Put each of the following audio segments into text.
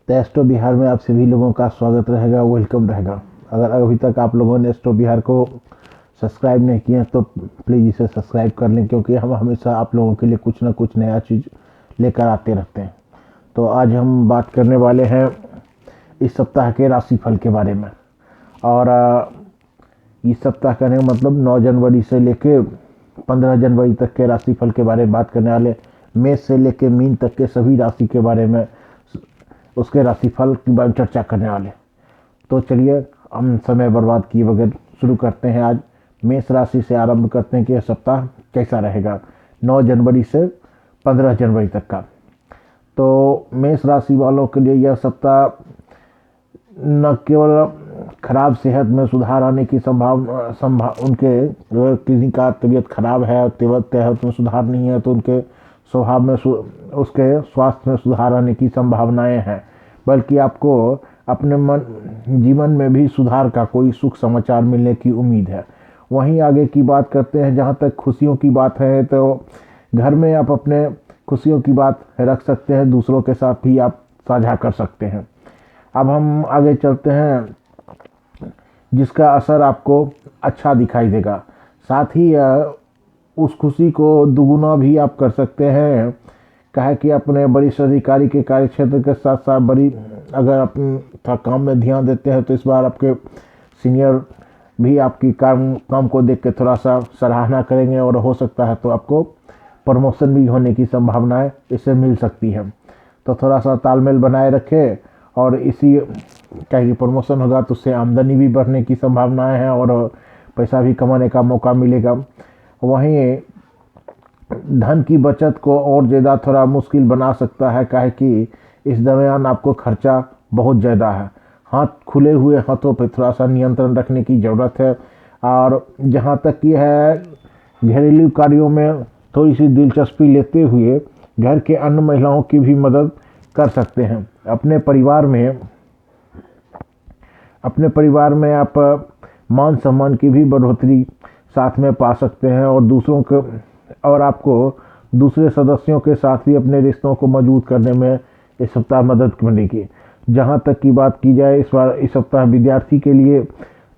तो एस्ट्रो बिहार में आप सभी लोगों का स्वागत रहेगा, वेलकम रहेगा। अगर अभी तक आप लोगों ने एस्ट्रो बिहार को सब्सक्राइब नहीं किया तो प्लीज़ इसे सब्सक्राइब कर लें, क्योंकि हम हमेशा आप लोगों के लिए कुछ ना कुछ नया चीज़ लेकर आते रहते हैं। तो आज हम बात करने वाले हैं इस सप्ताह के राशिफल के बारे में। और इस सप्ताह कहने का मतलब 9 जनवरी से लेके 15 जनवरी तक के राशिफल के बारे में बात करने वाले। मेष से लेके मीन तक के सभी राशि के बारे में, उसके राशिफल के बारे में चर्चा करने वाले। तो चलिए हम समय बर्बाद किए बगैर शुरू करते हैं। आज मेष राशि से आरंभ करते हैं कि यह सप्ताह कैसा रहेगा 9 जनवरी से 15 जनवरी तक का। तो मेष राशि वालों के लिए यह सप्ताह न केवल खराब सेहत में सुधार आने की संभावना उनके किसी का तबीयत खराब है, सेहत में सुधार नहीं है तो उनके स्वभाव में उसके स्वास्थ्य में सुधार आने की संभावनाएं हैं, बल्कि आपको अपने जीवन में भी सुधार का कोई सुख समाचार मिलने की उम्मीद है। वहीं आगे की बात करते हैं। जहां तक खुशियों की बात है तो घर में आप अपने खुशियों की बात रख सकते हैं, दूसरों के साथ भी आप साझा कर सकते हैं। अब हम आगे चलते हैं, जिसका असर आपको अच्छा दिखाई देगा। साथ ही उस खुशी को दुगुना भी आप कर सकते हैं। कहे कि अपने वरिष्ठ अधिकारी के कार्य क्षेत्र के साथ साथ अगर आप काम में ध्यान देते हैं तो इस बार आपके सीनियर भी आपकी काम को देख के थोड़ा सा सराहना करेंगे और हो सकता है तो आपको प्रमोशन भी होने की संभावनाएं इससे मिल सकती है। तो थोड़ा सा तालमेल बनाए रखें और इसी क्या कि प्रमोशन होगा तो उससे आमदनी भी बढ़ने की संभावनाएं हैं और पैसा भी कमाने का मौका मिलेगा। वहीं धन की बचत को और ज़्यादा थोड़ा मुश्किल बना सकता है, काहे कि इस दरमियान आपको खर्चा बहुत ज़्यादा है। हाथ खुले हुए हाथों पे थोड़ा सा नियंत्रण रखने की ज़रूरत है। और जहाँ तक कि है घरेलू कार्यों में थोड़ी सी दिलचस्पी लेते हुए घर के अन्य महिलाओं की भी मदद कर सकते हैं। अपने परिवार में आप मान सम्मान की भी बढ़ोतरी साथ में पा सकते हैं और आपको दूसरे सदस्यों के साथ भी अपने रिश्तों को मजबूत करने में इस सप्ताह मदद मिलेगी। जहां तक की बात की जाए इस सप्ताह विद्यार्थी के लिए,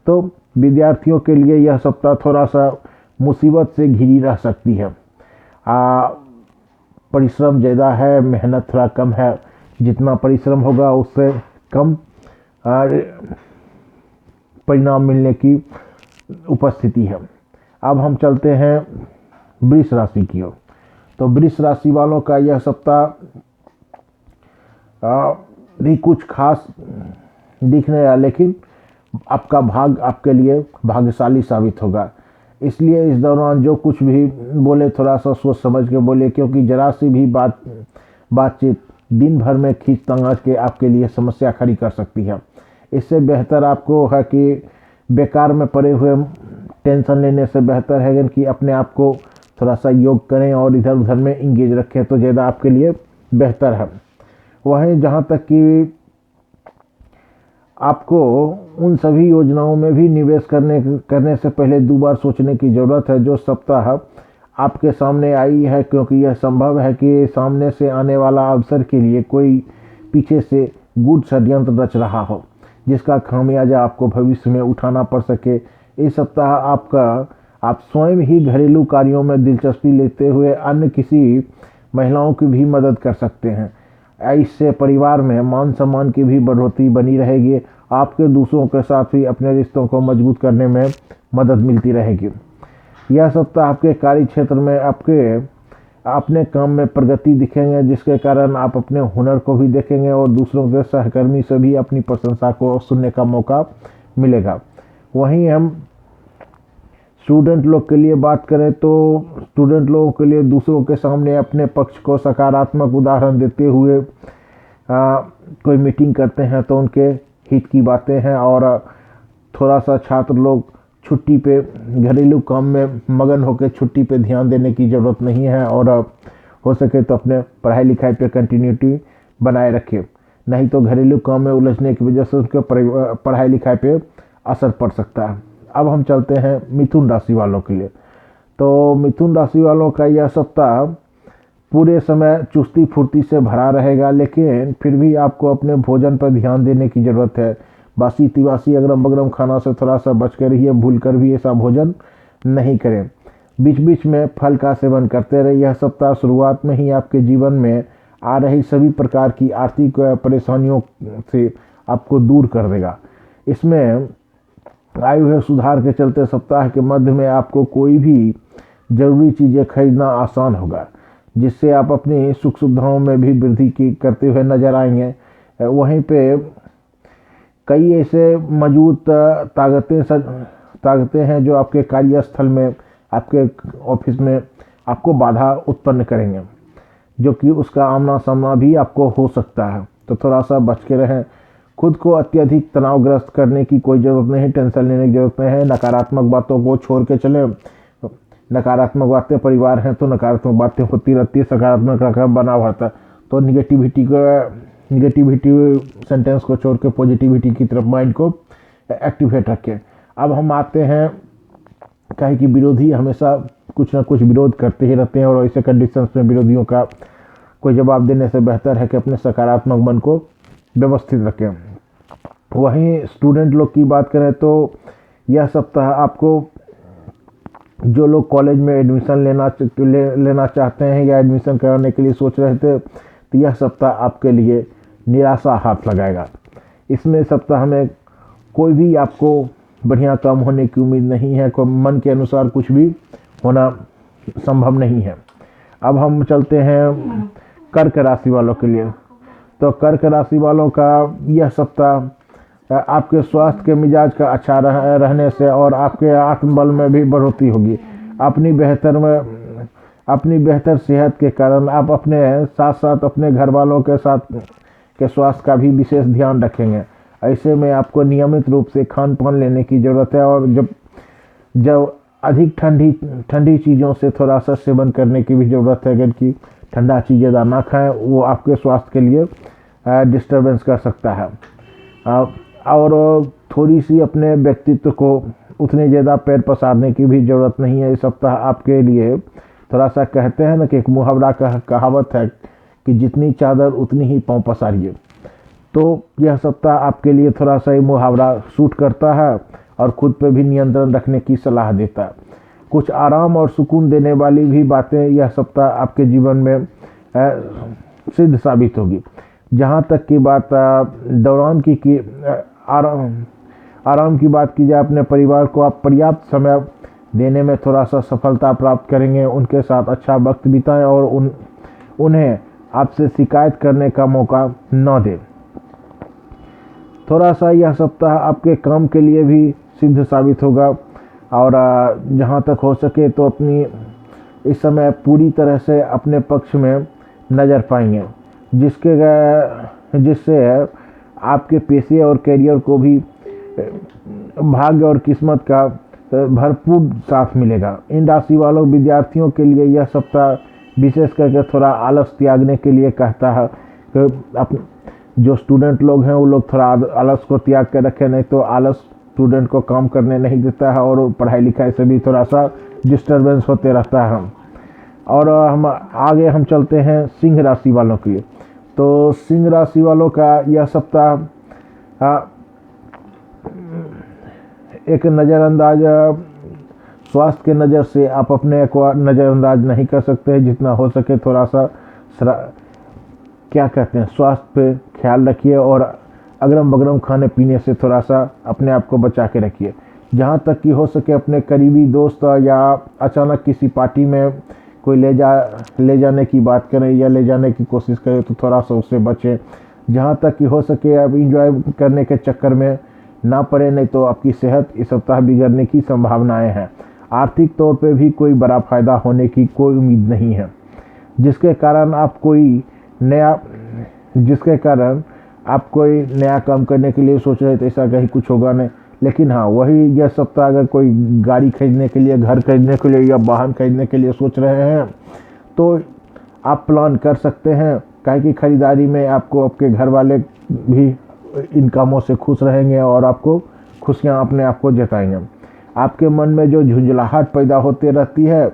तो विद्यार्थियों के लिए यह सप्ताह थोड़ा सा मुसीबत से घिरी रह सकती है। परिश्रम ज़्यादा है, मेहनत थोड़ा कम है। जितना परिश्रम होगा उससे कम परिणाम मिलने की उपस्थिति है। अब हम चलते हैं वृष राशि की ओर। तो वृष राशि वालों का यह सप्ताह भी कुछ खास दिखने रहा, लेकिन आपका भाग आपके लिए भाग्यशाली साबित होगा। इसलिए इस दौरान जो कुछ भी बोले थोड़ा सा सोच समझ के बोले, क्योंकि जरा सी भी बातचीत दिन भर में खींच तांगा के आपके लिए समस्या खड़ी कर सकती है। इससे बेहतर आपको है कि बेकार में पड़े हुए टेंशन लेने से बेहतर है कि अपने आप को थोड़ा सा योग करें और इधर उधर में इंगेज रखें तो ज़्यादा आपके लिए बेहतर है। वहीं जहाँ तक कि आपको उन सभी योजनाओं में भी निवेश करने से पहले 2 बार सोचने की ज़रूरत है जो सप्ताह आपके सामने आई है, क्योंकि यह संभव है कि सामने से आने वाला अवसर के लिए कोई पीछे से गूढ़ षड्यंत्र रच रहा हो, जिसका खामियाजा आपको भविष्य में उठाना पड़ सके। इस सप्ताह आप स्वयं ही घरेलू कार्यों में दिलचस्पी लेते हुए अन्य किसी महिलाओं की भी मदद कर सकते हैं। इससे परिवार में मान सम्मान की भी बढ़ोतरी बनी रहेगी। आपके दूसरों के साथ भी अपने रिश्तों को मजबूत करने में मदद मिलती रहेगी। यह सप्ताह आपके कार्य क्षेत्र में अपने काम में प्रगति दिखेंगे, जिसके कारण आप अपने हुनर को भी देखेंगे और दूसरों के सहकर्मी से भी अपनी प्रशंसा को सुनने का मौका मिलेगा। वहीं हम स्टूडेंट लोग के लिए बात करें तो स्टूडेंट लोगों के लिए दूसरों के सामने अपने पक्ष को सकारात्मक उदाहरण देते हुए कोई मीटिंग करते हैं तो उनके हित की बातें हैं। और थोड़ा सा छात्र लोग छुट्टी पे घरेलू काम में मगन होकर छुट्टी पे ध्यान देने की ज़रूरत नहीं है और हो सके तो अपने पढ़ाई लिखाई पे कंटिन्यूटी बनाए रखें, नहीं तो घरेलू काम में उलझने की वजह से उनके पढ़ाई लिखाई पे असर पड़ सकता है। अब हम चलते हैं मिथुन राशि वालों के लिए। तो मिथुन राशि वालों का यह सप्ताह पूरे समय चुस्ती फुर्ती से भरा रहेगा, लेकिन फिर भी आपको अपने भोजन पर ध्यान देने की ज़रूरत है। बासी तिबासी अगरम बगरम खाना से थोड़ा सा बच के रहिए, भूल कर भी ऐसा भोजन नहीं करें। बीच बीच में फल का सेवन करते रहिए। यह सप्ताह शुरुआत में ही आपके जीवन में आ रही सभी प्रकार की आर्थिक परेशानियों से आपको दूर कर देगा। इसमें आए हुए सुधार के चलते सप्ताह के मध्य में आपको कोई भी ज़रूरी चीज़ें खरीदना आसान होगा, जिससे आप अपनी सुख सुविधाओं में भी वृद्धि की करते हुए नजर आएंगे। वहीं पे कई ऐसे मौजूद ताकतें हैं जो आपके कार्यस्थल में, आपके ऑफिस में आपको बाधा उत्पन्न करेंगे, जो कि उसका आमना सामना भी आपको हो सकता है। तो थोड़ा सा बच के रहें। खुद को अत्यधिक तनावग्रस्त करने की कोई ज़रूरत नहीं, टेंशन लेने की ज़रूरत नहीं है। नकारात्मक बातों को छोड़ के चलें। नकारात्मक बातें, परिवार हैं तो नकारात्मक बातें होती रहती है, सकारात्मक रखा बना रहता है। तो निगेटिविटी सेंटेंस को छोड़ के पॉजिटिविटी की तरफ माइंड को एक्टिवेट रखें। अब हम आते हैं, कहे कि विरोधी हमेशा कुछ ना कुछ विरोध करते ही रहते हैं, और ऐसे कंडीशंस में विरोधियों का कोई जवाब देने से बेहतर है कि अपने सकारात्मक मन को व्यवस्थित रखें। वहीं स्टूडेंट लोग की बात करें तो यह सप्ताह आपको, जो लोग कॉलेज में एडमिशन लेना चाहते हैं या एडमिशन कराने के लिए सोच रहे थे, तो यह सप्ताह आपके लिए निराशा हाथ लगाएगा। इसमें सप्ताह में कोई भी आपको बढ़िया काम होने की उम्मीद नहीं है। कोई मन के अनुसार कुछ भी होना संभव नहीं है। अब हम चलते हैं कर्क राशि वालों के लिए। तो कर्क राशि वालों का यह सप्ताह आपके स्वास्थ्य के मिजाज का अच्छा रहने से और आपके आत्मबल में भी बढ़ोतरी होगी। अपनी बेहतर सेहत के कारण आप अपने साथ साथ अपने घर वालों के साथ के स्वास्थ्य का भी विशेष ध्यान रखेंगे। ऐसे में आपको नियमित रूप से खान पान लेने की ज़रूरत है, और जब अधिक ठंडी चीज़ों से थोड़ा सा सेवन करने की भी ज़रूरत है, क्योंकि ठंडा चीज़ ज़्यादा ना खाएं, वो आपके स्वास्थ्य के लिए डिस्टर्बेंस कर सकता है। और थोड़ी सी अपने व्यक्तित्व को उतने ज़्यादा पैर पसारने की भी ज़रूरत नहीं है। इस सप्ताह आपके लिए थोड़ा सा, कहते हैं ना कि एक मुहावरा कहावत है कि जितनी चादर उतनी ही पाँव पसारिए। तो यह सप्ताह आपके लिए थोड़ा सा ये मुहावरा सूट करता है और खुद पे भी नियंत्रण रखने की सलाह देता है। कुछ आराम और सुकून देने वाली भी बातें यह सप्ताह आपके जीवन में सिद्ध साबित होगी। जहाँ तक की बात आराम की बात की जाए, अपने परिवार को आप पर्याप्त समय देने में थोड़ा सा सफलता प्राप्त करेंगे। उनके साथ अच्छा वक्त बिताएं और उन्हें आपसे शिकायत करने का मौका न दें। थोड़ा सा यह सप्ताह आपके काम के लिए भी सिद्ध साबित होगा, और जहाँ तक हो सके तो अपनी इस समय पूरी तरह से अपने पक्ष में नज़र पाएंगे, जिससे आपके पेशे और करियर को भी भाग्य और किस्मत का भरपूर साथ मिलेगा। इन राशि वालों विद्यार्थियों के लिए यह सप्ताह विशेष करके थोड़ा आलस त्यागने के लिए कहता है कि जो स्टूडेंट लोग हैं वो लोग थोड़ा आलस को त्याग के रखें, नहीं तो आलस स्टूडेंट को काम करने नहीं देता है और पढ़ाई लिखाई से भी थोड़ा सा डिस्टर्बेंस होते रहता है। और हम चलते हैं सिंह राशि वालों की। तो सिंह राशि वालों का यह सप्ताह एक नज़रअंदाज स्वास्थ्य के नज़र से आप अपने को नज़रअंदाज नहीं कर सकते। जितना हो सके थोड़ा सा स्वास्थ्य पे ख्याल रखिए, और अगरम बगरम खाने पीने से थोड़ा सा अपने आप को बचा के रखिए। जहाँ तक कि हो सके अपने करीबी दोस्त या अचानक किसी पार्टी में कोई ले जाने की बात करें या ले जाने की कोशिश करें तो थोड़ा सा उससे बचें। जहाँ तक कि हो सके अब इंजॉय करने के चक्कर में ना पड़े, नहीं तो आपकी सेहत इस सप्ताह बिगड़ने की संभावनाएं हैं। आर्थिक तौर पे भी कोई बड़ा फायदा होने की कोई उम्मीद नहीं है, जिसके कारण आप कोई नया काम करने के लिए सोच रहे थे, ऐसा कहीं कुछ होगा नहीं। लेकिन हाँ, वही यह सप्ताह अगर कोई गाड़ी खरीदने के लिए, घर खरीदने के लिए या वाहन खरीदने के लिए सोच रहे हैं तो आप प्लान कर सकते हैं, काहे कि खरीदारी में आपको आपके घर वाले भी इन कामों से खुश रहेंगे और आपको खुशियाँ अपने आप को जताएंगे। आपके मन में जो झुंझलाहट पैदा होती रहती है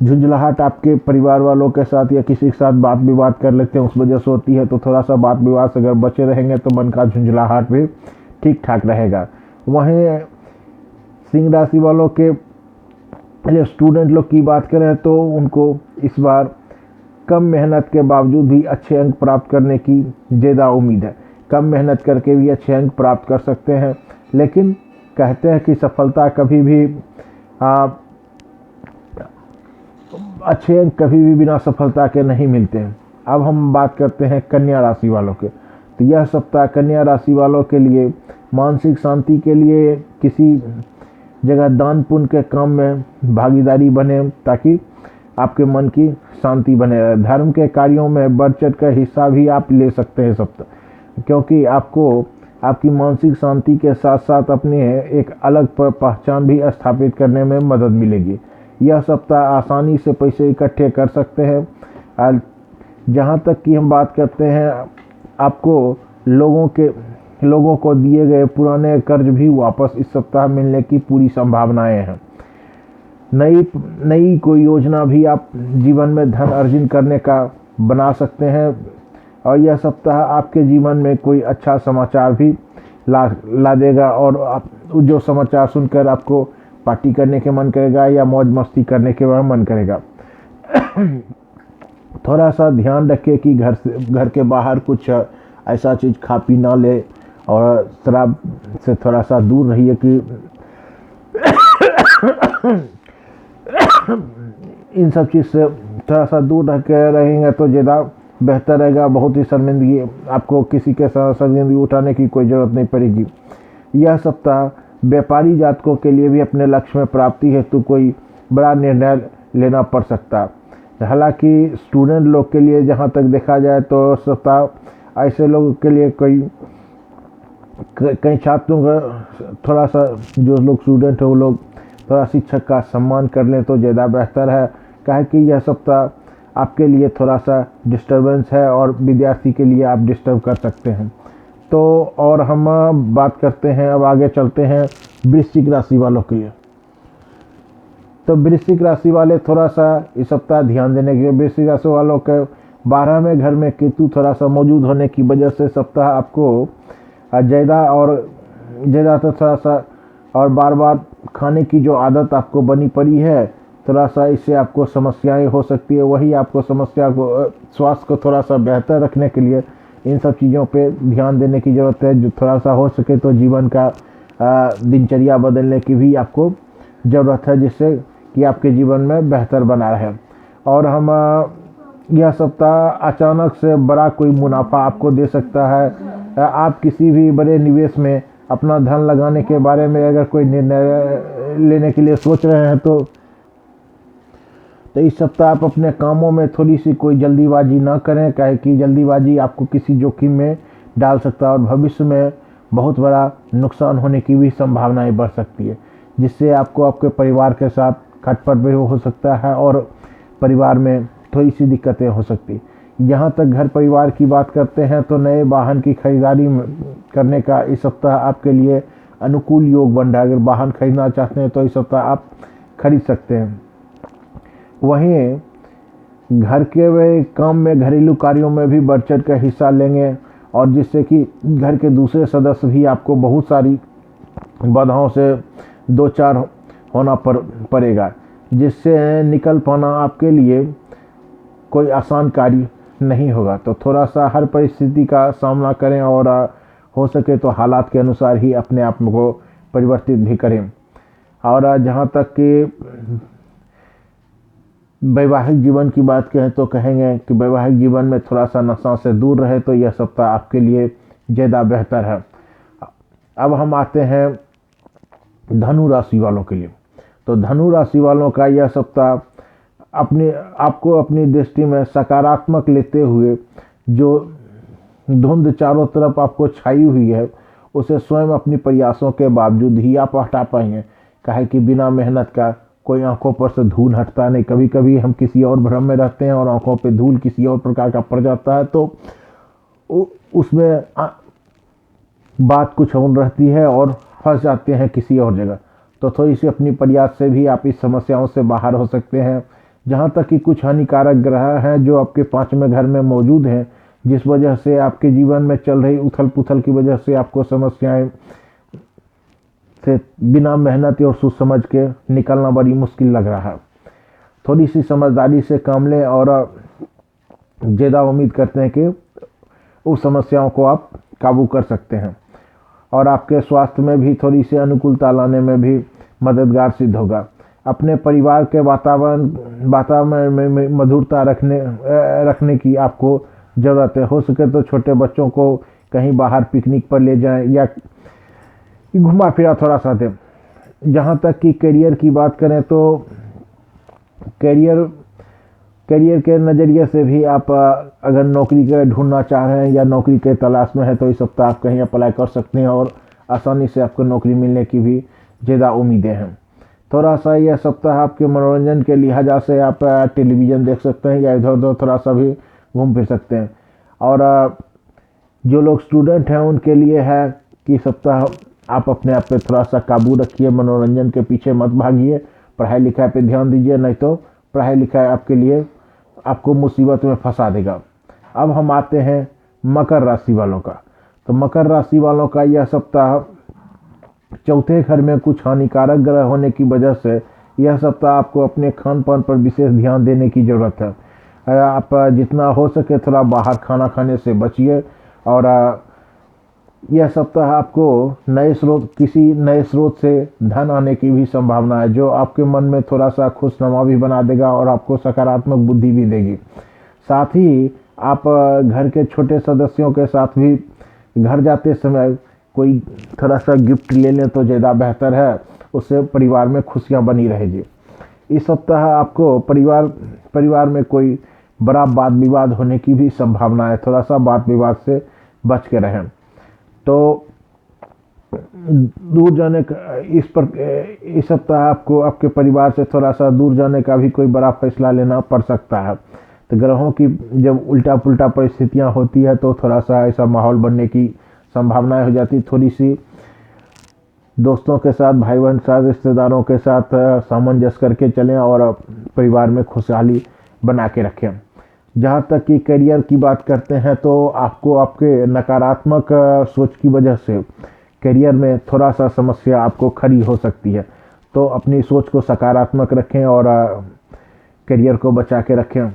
झुंझलाहट आपके परिवार वालों के साथ या किसी के साथ बात विवाद कर लेते हैं, उस वजह से होती है। तो थोड़ा सा बात विवाद से अगर बचे रहेंगे तो मन का झुंझलाहट भी ठीक ठाक रहेगा। वहीं सिंह राशि वालों के लिए स्टूडेंट लोग की बात करें तो उनको इस बार कम मेहनत के बावजूद भी अच्छे अंक प्राप्त करने की ज़्यादा उम्मीद है। कम मेहनत करके भी अच्छे अंक प्राप्त कर सकते हैं, लेकिन कहते हैं कि सफलता कभी भी अच्छे अंक कभी भी बिना सफलता के नहीं मिलते हैं। अब हम बात करते हैं कन्या राशि वालों के। तो यह सप्ताह कन्या राशि वालों के लिए मानसिक शांति के लिए किसी जगह दान पुण्य के काम में भागीदारी बने, ताकि आपके मन की शांति बने रहे। धर्म के कार्यों में बढ़ चढ़ कर हिस्सा भी आप ले सकते हैं सप्ताह, क्योंकि आपको आपकी मानसिक शांति के साथ साथ अपने एक अलग पहचान भी स्थापित करने में मदद मिलेगी। यह सप्ताह आसानी से पैसे इकट्ठे कर सकते हैं। जहाँ तक कि हम बात करते हैं, आपको लोगों को दिए गए पुराने कर्ज भी वापस इस सप्ताह मिलने की पूरी संभावनाएं हैं। नई कोई योजना भी आप जीवन में धन अर्जन करने का बना सकते हैं, और यह सप्ताह आपके जीवन में कोई अच्छा समाचार भी ला देगा, और आप जो समाचार सुनकर आपको पार्टी करने के मन करेगा या मौज मस्ती करने के मन करेगा। थोड़ा सा ध्यान रखिए कि घर के बाहर कुछ ऐसा चीज़ खा पी ना ले, और शराब से थोड़ा सा दूर रहिए कि इन सब चीज़ से थोड़ा सा दूर रह के रहेंगे तो ज़्यादा बेहतर रहेगा। बहुत ही शर्मिंदगी, आपको किसी के साथ शर्मिंदगी उठाने की कोई ज़रूरत नहीं पड़ेगी। यह सप्ताह व्यापारी जातकों के लिए भी अपने लक्ष्य में प्राप्ति हेतु कोई बड़ा निर्णय लेना पड़ सकता है। हालांकि स्टूडेंट लोग के लिए जहां तक देखा जाए तो सप्ताह ऐसे लोगों के लिए कई छात्रों का थोड़ा सा, जो लोग स्टूडेंट हैं वो लोग थोड़ा शिक्षक का सम्मान कर लें तो ज़्यादा बेहतर है। काहे कि यह सप्ताह आपके लिए थोड़ा सा डिस्टर्बेंस है, और विद्यार्थी के लिए आप डिस्टर्ब कर सकते हैं। तो और हम बात करते हैं, अब आगे चलते हैं वृश्चिक राशि वालों के लिए। तो वृश्चिक राशि वाले थोड़ा सा इस सप्ताह ध्यान देने के लिए, वृश्चिक राशि वालों के 12वें घर में केतु थोड़ा सा मौजूद होने की वजह से सप्ताह आपको ज़्यादा तो थोड़ा सा और बार बार खाने की जो आदत आपको बनी पड़ी है, थोड़ा सा इससे आपको समस्याएं हो सकती है। वही आपको स्वास्थ्य को थोड़ा सा बेहतर रखने के लिए इन सब चीज़ों पे ध्यान देने की ज़रूरत है। जो थोड़ा सा हो सके तो जीवन का दिनचर्या बदलने की भी आपको ज़रूरत है, जिससे कि आपके जीवन में बेहतर बना रहे। और हम यह सप्ताह अचानक से बड़ा कोई मुनाफा आपको दे सकता है। आप किसी भी बड़े निवेश में अपना धन लगाने के बारे में अगर कोई निर्णय लेने के लिए सोच रहे हैं तो इस सप्ताह आप अपने कामों में थोड़ी सी कोई जल्दीबाजी ना करें, काहे कि जल्दीबाजी आपको किसी जोखिम में डाल सकता है और भविष्य में बहुत बड़ा नुकसान होने की भी संभावनाएं बढ़ सकती है, जिससे आपको आपके परिवार के साथ खटपट भी हो सकता है और परिवार में थोड़ी सी दिक्कतें हो सकती है। यहाँ तक घर परिवार की बात करते हैं तो नए वाहन की खरीदारी करने का इस सप्ताह आपके लिए अनुकूल योग बन रहा है। अगर वाहन खरीदना चाहते हैं तो इस सप्ताह आप खरीद सकते हैं। वहीं घर के काम में, घरेलू कार्यों में भी बढ़ चढ़ कर हिस्सा लेंगे, और जिससे कि घर के दूसरे सदस्य भी आपको बहुत सारी बाधाओं से दो चार होना पड़ेगा, जिससे निकल पाना आपके लिए कोई आसान कार्य नहीं होगा। तो थोड़ा सा हर परिस्थिति का सामना करें और हो सके तो हालात के अनुसार ही अपने आप को परिवर्तित भी करें। और जहाँ तक कि वैवाहिक जीवन की बात करें तो कहेंगे कि वैवाहिक जीवन में थोड़ा सा नशा से दूर रहे तो यह सप्ताह आपके लिए ज़्यादा बेहतर है। अब हम आते हैं धनु राशि वालों के लिए। तो धनु राशि वालों का यह सप्ताह आपको अपनी दृष्टि में सकारात्मक लेते हुए जो धुंध चारों तरफ आपको छाई हुई है उसे स्वयं अपनी प्रयासों के बावजूद ही आप हटा पाएंगे। काहे कि बिना मेहनत का कोई आंखों पर से धूल हटता नहीं। कभी कभी हम किसी और भ्रम में रहते हैं और आंखों पे धूल किसी और प्रकार का पड़ जाता है तो उसमें बात कुछ और रहती है और फंस जाते हैं किसी और जगह। तो थोड़ी सी अपनी प्रयास से भी आप इस समस्याओं से बाहर हो सकते हैं। जहाँ तक कि कुछ हानिकारक ग्रह हैं जो आपके 5वें घर में मौजूद हैं, जिस वजह से आपके जीवन में चल रही उथल पुथल की वजह से आपको समस्याएं से बिना मेहनत और सोच समझ के निकलना बड़ी मुश्किल लग रहा है। थोड़ी सी समझदारी से काम लें और ज़्यादा उम्मीद करते हैं कि उस समस्याओं को आप काबू कर सकते हैं और आपके स्वास्थ्य में भी थोड़ी सी अनुकूलता लाने में भी मददगार सिद्ध होगा। अपने परिवार के वातावरण में मधुरता रखने की आपको ज़रूरत है। हो सके तो छोटे बच्चों को कहीं बाहर पिकनिक पर ले जाएं या घुमा फिरा थोड़ा सा दें। जहाँ तक कि करियर की बात करें तो करियर के नज़रिए से भी आप अगर नौकरी के ढूंढना चाह रहे हैं या नौकरी के तलाश में है तो इस सप्ताह आप कहीं अप्लाई कर सकते हैं और आसानी से आपको नौकरी मिलने की भी ज़्यादा उम्मीदें हैं। थोड़ा सा यह सप्ताह आपके मनोरंजन के लिहाजा से आप टेलीविज़न देख सकते हैं या इधर उधर थोड़ा सा भी घूम फिर सकते हैं। और जो लोग स्टूडेंट हैं उनके लिए है कि सप्ताह आप अपने आप पे थोड़ा सा काबू रखिए, मनोरंजन के पीछे मत भागिए, पढ़ाई लिखाई पे ध्यान दीजिए, नहीं तो पढ़ाई लिखाई आपके लिए आपको मुसीबत में फंसा देगा। अब हम आते हैं मकर राशि वालों का। तो मकर राशि वालों का यह सप्ताह चौथे घर में कुछ हानिकारक ग्रह होने की वजह से यह सप्ताह आपको अपने खान पान पर विशेष ध्यान देने की ज़रूरत है। आप जितना हो सके थोड़ा बाहर खाना खाने से बचिए और यह सप्ताह आपको किसी नए स्रोत से धन आने की भी संभावना है, जो आपके मन में थोड़ा सा खुशनुमा भी बना देगा और आपको सकारात्मक बुद्धि भी देगी। साथ ही आप घर के छोटे सदस्यों के साथ भी घर जाते समय कोई थोड़ा सा गिफ्ट ले लें तो ज़्यादा बेहतर है, उससे परिवार में खुशियां बनी रहेगी। इस सप्ताह आपको परिवार में कोई बड़ा वाद विवाद होने की भी संभावना है, थोड़ा सा वाद विवाद से बच के रहें। तो दूर जाने का इस सप्ताह आपको आपके परिवार से थोड़ा सा दूर जाने का भी कोई बड़ा फैसला लेना पड़ सकता है। तो ग्रहों की जब उल्टा पुल्टा परिस्थितियां होती है तो थोड़ा सा ऐसा माहौल बनने की संभावनाएं हो जाती। थोड़ी सी दोस्तों के साथ, भाई बहन के साथ, रिश्तेदारों के साथ सामंजस्य करके चलें और परिवार में खुशहाली बना के रखें। जहाँ तक कि करियर की बात करते हैं तो आपको आपके नकारात्मक सोच की वजह से करियर में थोड़ा सा समस्या आपको खड़ी हो सकती है। तो अपनी सोच को सकारात्मक रखें और करियर को बचा के रखें।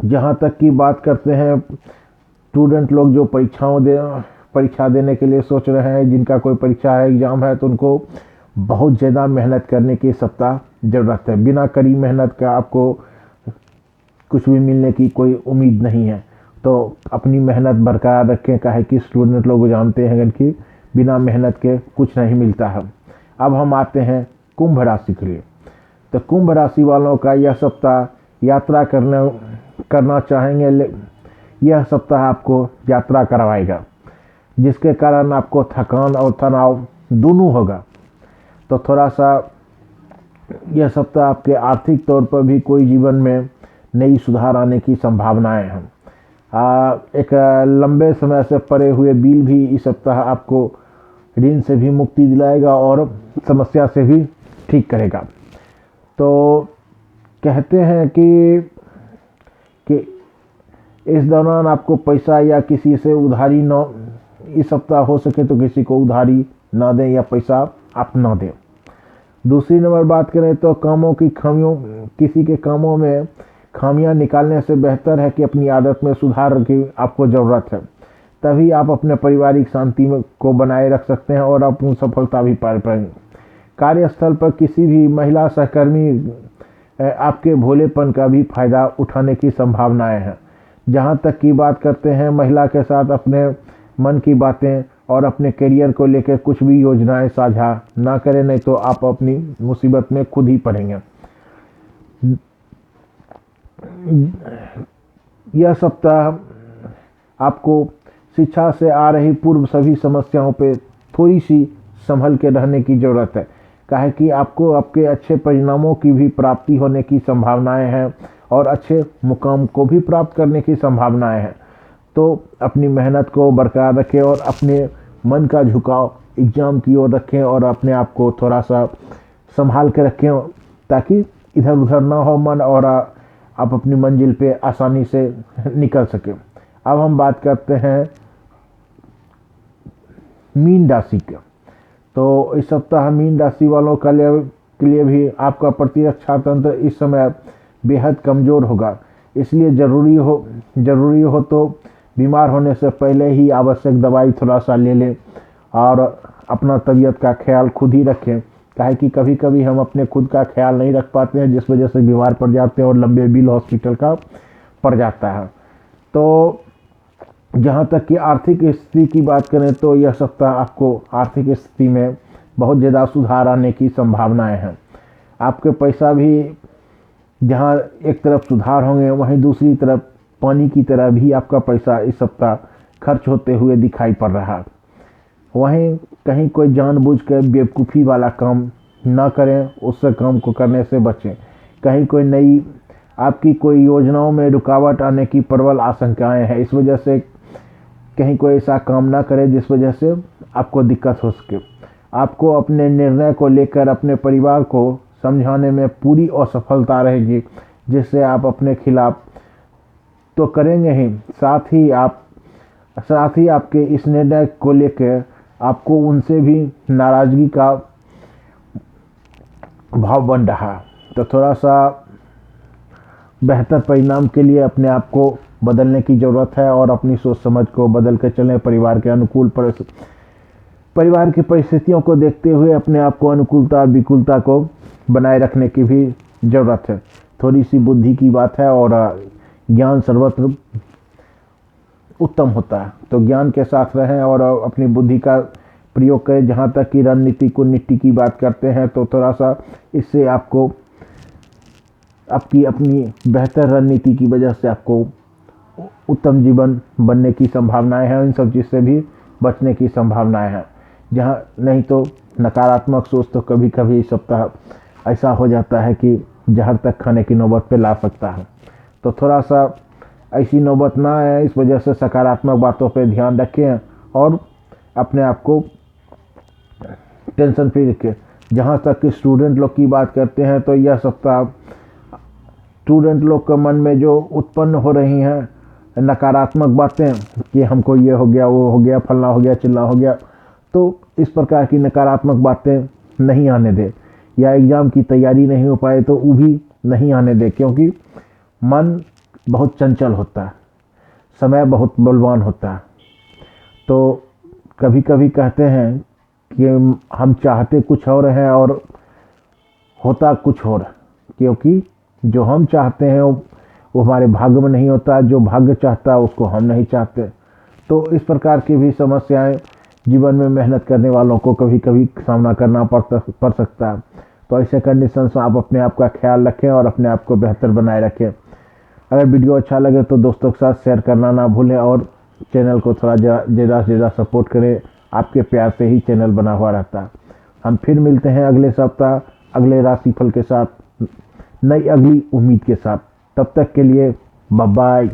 जहाँ तक कि बात करते हैं स्टूडेंट लोग जो परीक्षा देने के लिए सोच रहे हैं, जिनका कोई परीक्षा है, एग्ज़ाम है, तो उनको बहुत ज़्यादा मेहनत करने की सप्ताह ज़रूरत है। बिना कड़ी मेहनत का आपको कुछ भी मिलने की कोई उम्मीद नहीं है। तो अपनी मेहनत बरकरार रखें, काहे कि स्टूडेंट लोग जानते हैं कि बिना मेहनत के कुछ नहीं मिलता है। अब हम आते हैं कुंभ राशि के लिए। तो कुंभ राशि वालों का यह सप्ताह यात्रा करना चाहेंगे, यह सप्ताह आपको यात्रा करवाएगा, जिसके कारण आपको थकान और तनाव दोनों होगा। तो थोड़ा सा यह सप्ताह आपके आर्थिक तौर पर भी कोई जीवन में नई सुधार आने की संभावनाएं हैं। एक लंबे समय से पड़े हुए बिल भी इस सप्ताह आपको ऋण से भी मुक्ति दिलाएगा और समस्या से भी ठीक करेगा। तो कहते हैं कि इस दौरान आपको पैसा या किसी से उधारी न, इस सप्ताह हो सके तो किसी को उधारी ना दें या पैसा आप ना दें। दूसरी नंबर बात करें तो किसी के कामों में खामियां निकालने से बेहतर है कि अपनी आदत में सुधार की आपको ज़रूरत है। तभी आप अपने पारिवारिक शांति को बनाए रख सकते हैं और अपनी सफलता भी पा पाएंगे। कार्यस्थल पर किसी भी महिला सहकर्मी आपके भोलेपन का भी फायदा उठाने की संभावनाएं हैं। जहां तक की बात करते हैं महिला के साथ अपने मन की बातें और अपने करियर को लेकर कुछ भी योजनाएं साझा ना करें, नहीं तो आप अपनी मुसीबत में खुद ही पड़ेंगे। यह सप्ताह आपको शिक्षा से आ रही पूर्व सभी समस्याओं पे थोड़ी सी संभल के रहने की ज़रूरत है, काहे कि आपको आपके अच्छे परिणामों की भी प्राप्ति होने की संभावनाएं हैं और अच्छे मुकाम को भी प्राप्त करने की संभावनाएं हैं। तो अपनी मेहनत को बरकरार रखें और अपने मन का झुकाव एग्ज़ाम की ओर रखें और अपने आप को थोड़ा सा संभाल के रखें, ताकि इधर उधर ना हो मन, और आप अपनी मंजिल पे आसानी से निकल सके। अब हम बात करते हैं मीन राशि का। तो इस सप्ताह मीन राशि वालों के लिए भी आपका प्रतिरक्षा तंत्र इस समय बेहद कमज़ोर होगा। इसलिए ज़रूरी हो तो बीमार होने से पहले ही आवश्यक दवाई थोड़ा सा ले लें और अपना तबीयत का ख्याल खुद ही रखें। काहे कि कभी कभी हम अपने खुद का ख्याल नहीं रख पाते हैं, जिस वजह से बीमार पड़ जाते हैं और लंबे बिल हॉस्पिटल का पड़ जाता है। तो जहाँ तक कि आर्थिक स्थिति की बात करें तो यह सप्ताह आपको आर्थिक स्थिति में बहुत ज़्यादा सुधार आने की संभावनाएं हैं। आपके पैसा भी जहाँ एक तरफ सुधार होंगे, वहीं दूसरी तरफ पानी की तरह भी आपका पैसा इस सप्ताह खर्च होते हुए दिखाई पड़ रहा है। वहीं कहीं कोई जानबूझकर बेवकूफ़ी वाला काम ना करें, उससे काम को करने से बचें। कहीं कोई आपकी कोई योजनाओं में रुकावट आने की प्रबल आशंकाएं हैं, इस वजह से कहीं कोई ऐसा काम ना करें जिस वजह से आपको दिक्कत हो सके। आपको अपने निर्णय को लेकर अपने परिवार को समझाने में पूरी असफलता रहेगी, जिससे आप अपने खिलाफ तो करेंगे ही, साथ ही आपके इस निर्णय को लेकर आपको उनसे भी नाराज़गी का भाव बन रहा। तो थोड़ा सा बेहतर परिणाम के लिए अपने आप को बदलने की ज़रूरत है और अपनी सोच समझ को बदल कर चलें। परिवार की परिस्थितियों को देखते हुए अपने आप को अनुकूलता और विकूलता को बनाए रखने की भी ज़रूरत है। थोड़ी सी बुद्धि की बात है और ज्ञान सर्वत्र उत्तम होता है, तो ज्ञान के साथ रहें और अपनी बुद्धि का प्रयोग करें। जहाँ तक कि रणनीति कुनीति की बात करते हैं तो थोड़ा सा इससे आपको आपकी अपनी बेहतर रणनीति की वजह से आपको उत्तम जीवन बनने की संभावनाएं हैं। इन सब चीज़ से भी बचने की संभावनाएं हैं। जहाँ नहीं तो नकारात्मक सोच तो कभी कभी इस सप्ताह ऐसा हो जाता है कि जहर तक खाने की नौबत पे ला सकता है। तो थोड़ा सा ऐसी नौबत ना आए, इस वजह से सकारात्मक बातों पे ध्यान रखें और अपने आप को टेंशन फ्री रखें। जहाँ तक कि स्टूडेंट लोग की बात करते हैं तो यह सप्ताह स्टूडेंट लोग के मन में जो उत्पन्न हो रही हैं नकारात्मक बातें कि हमको ये हो गया, वो हो गया, फलना हो गया, चिल्ला हो गया, तो इस प्रकार की नकारात्मक बातें नहीं आने दें। या एग्ज़ाम की तैयारी नहीं हो पाए तो वो भी नहीं आने दें, क्योंकि मन बहुत चंचल होता है, समय बहुत बलवान होता है। तो कभी कभी कहते हैं कि हम चाहते कुछ और हैं और होता कुछ और, क्योंकि जो हम चाहते हैं वो हमारे भाग्य में नहीं होता, जो भाग्य चाहता है उसको हम नहीं चाहते। तो इस प्रकार की भी समस्याएं जीवन में मेहनत करने वालों को कभी कभी सामना करना पड़ सकता है। तो ऐसे कंडीशंस में आप अपने आप का ख्याल रखें और अपने आप को बेहतर बनाए रखें। अगर वीडियो अच्छा लगे तो दोस्तों के साथ शेयर करना ना भूलें और चैनल को थोड़ा ज़्यादा से ज़्यादा सपोर्ट करें। आपके प्यार से ही चैनल बना हुआ रहता है। हम फिर मिलते हैं अगले सप्ताह अगले राशिफल के साथ, नई अगली उम्मीद के साथ। तब तक के लिए बाय बाय।